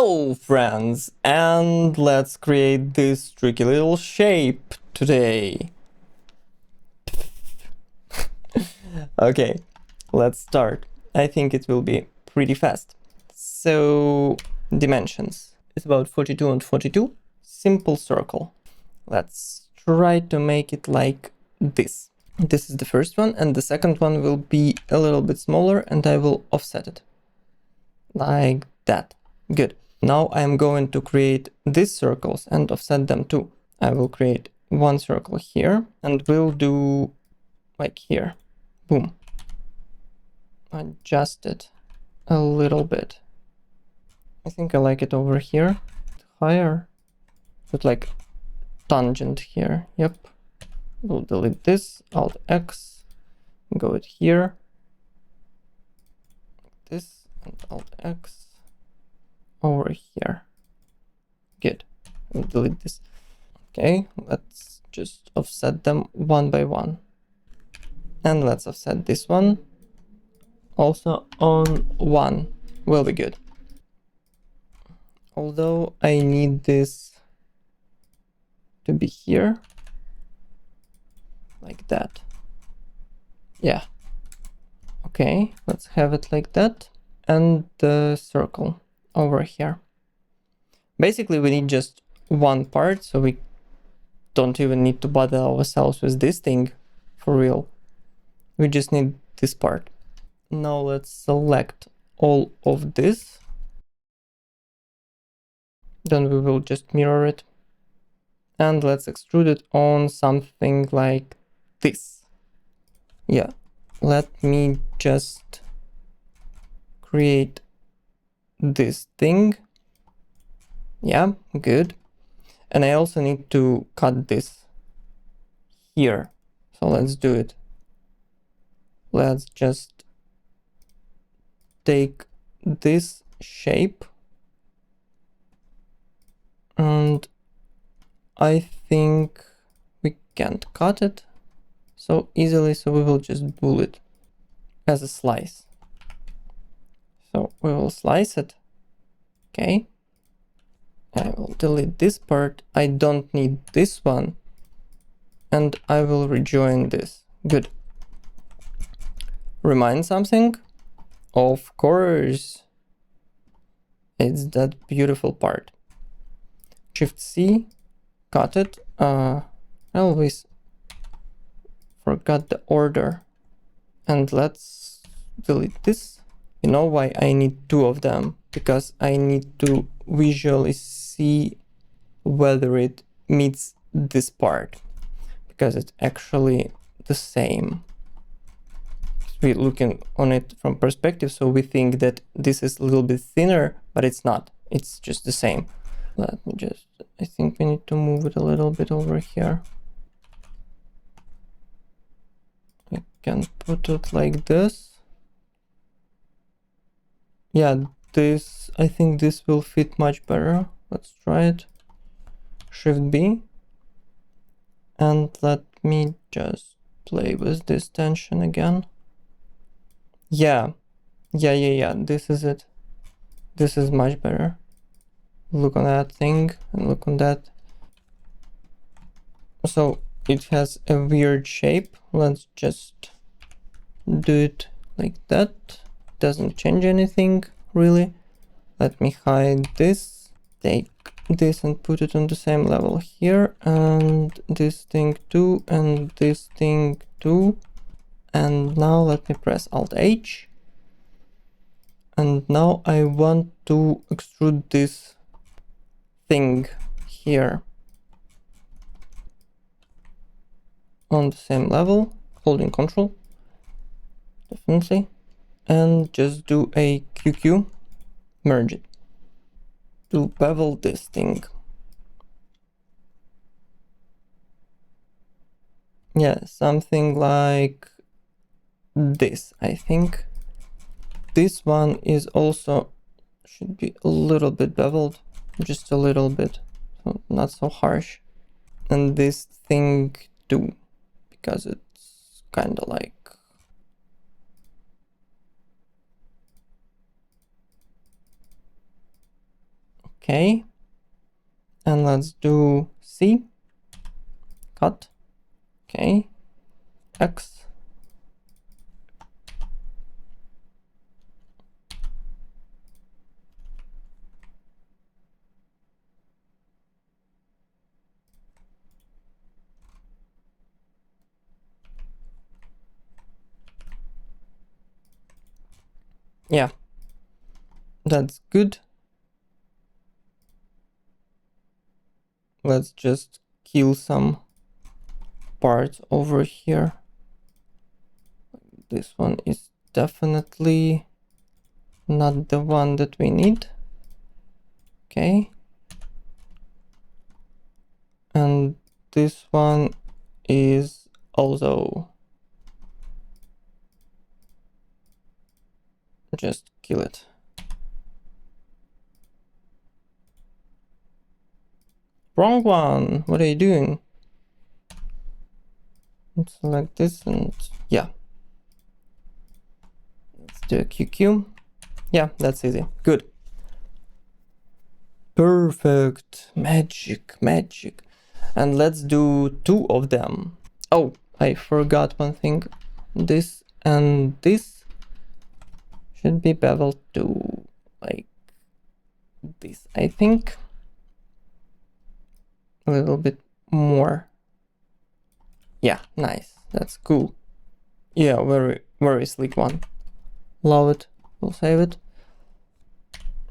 Hello friends, and let's create this tricky little shape today. Okay, let's start. I think it will be pretty fast. So, dimensions. It's about 42 and 42. Simple circle. Let's try to make it like this. This is the first one, and the second one will be a little bit smaller, and I will offset it. Like that. Good. Now I'm going to create these circles and offset them too. I will create one circle here and we'll do like here. Boom. Adjust it a little bit. I think I like it over here. Higher. Put like tangent here. Yep. We'll delete this. Alt X. Go it here. This and Alt X. Over here. Good. We'll delete this. Okay, let's just offset them one by one. And let's offset this one. Also on one will be good. Although I need this to be here. Like that. Yeah. Okay, let's have it like that. And the circle over here. Basically, we need just one part, so we don't even need to bother ourselves with this thing for real. We just need this part. Now let's select all of this. Then we will just mirror it. And let's extrude it on something like this. Yeah, let me just create this thing. Yeah, good. And I also need to cut this here. So let's do it. Let's just take this shape. And I think we can't cut it so easily, so we will just bool it as a slice. So we will slice it. Okay. I will delete this part. I don't need this one. And I will rejoin this. Good. Remind something? Of course. It's that beautiful part. Shift C, cut it. I always forgot the order. And let's delete this. You know why I need two of them? Because I need to visually see whether it meets this part. Because it's actually the same. We're looking on it from perspective, so we think that this is a little bit thinner, but it's not. It's just the same. Let me just, I think we need to move it a little bit over here. I can put it like this. Yeah, this, I think this will fit much better. Let's try it. Shift B. And let me just play with this tension again. Yeah. This is it. This is much better. Look on that thing and look on that. So it has a weird shape. Let's just do it like that. Doesn't change anything really. Let me hide this. Take this and put it on the same level here, and this thing too, and this thing too. And now let me press Alt H. And now I want to extrude this thing here on the same level, holding Control, definitely, and just do a QQ, merge it to bevel this thing. Yeah, something like this, I think. This one is also, should be a little bit beveled, just a little bit, so not so harsh. And this thing too, because it's kind of like, Okay. And let's do C. Cut. Okay. X. Yeah. That's good. Let's just kill some parts over here. This one is definitely not the one that we need. Okay. And this one is also, just kill it. Wrong one. What are you doing? Let's select this and yeah. Let's do a QQ. Yeah, that's easy. Good. Perfect. Magic, magic. And let's do 2 of them. Oh, I forgot one thing. This and this should be beveled to like this, I think. A little bit more. Yeah, nice. That's cool. Yeah, very, very sleek one. Love it. We'll save it.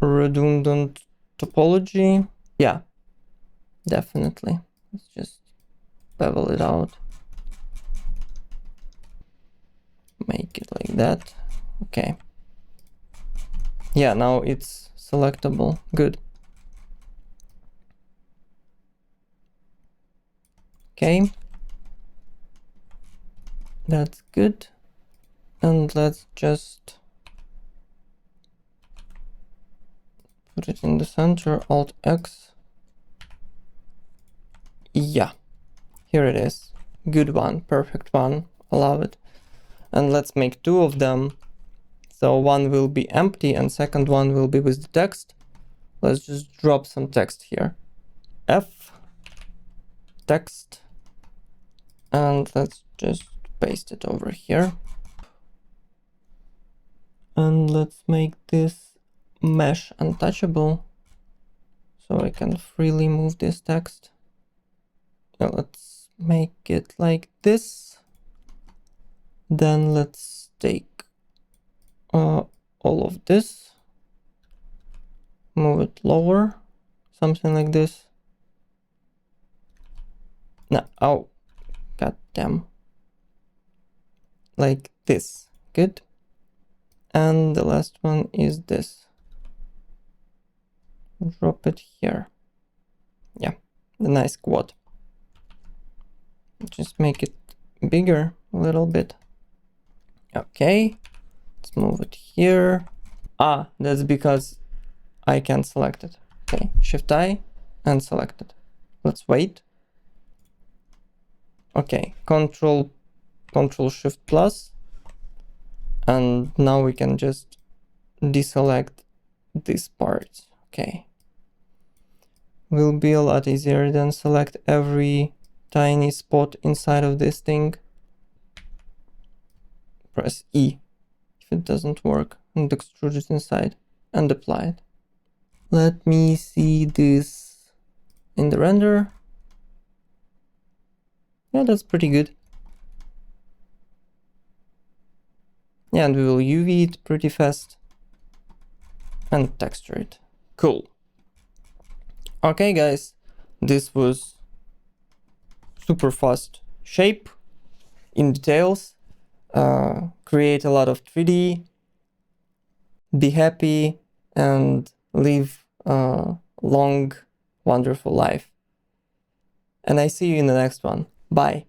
Redundant topology. Yeah, definitely. Let's just bevel it out. Make it like that. Okay. Yeah, now it's selectable. Good. Okay. That's good. And let's just put it in the center, Alt X. Yeah, here it is. Good one, perfect one. I love it. And let's make 2 of them. So one will be empty and second one will be with the text. Let's just drop some text here. F, text, and let's just paste it over here. And let's make this mesh untouchable so I can freely move this text. Now let's make it like this. Then let's take all of this, move it lower, something like this. No, oh, goddamn. Like this, good. And the last one is this. Drop it here. Yeah, the nice quad. Just make it bigger a little bit. Okay, let's move it here. Ah, that's because I can't select it. Okay, Shift I and select it. Let's wait. Okay, Control Shift plus. And now we can just deselect this part. Okay. Will be a lot easier than select every tiny spot inside of this thing. Press E if it doesn't work and extrude it inside and apply it. Let me see this in the render. Yeah, that's pretty good. Yeah, and we will UV it pretty fast and texture it. Cool. Okay, guys, this was super fast shape in details. Create a lot of 3D, be happy, and live a long, wonderful life. And I see you in the next one. Bye.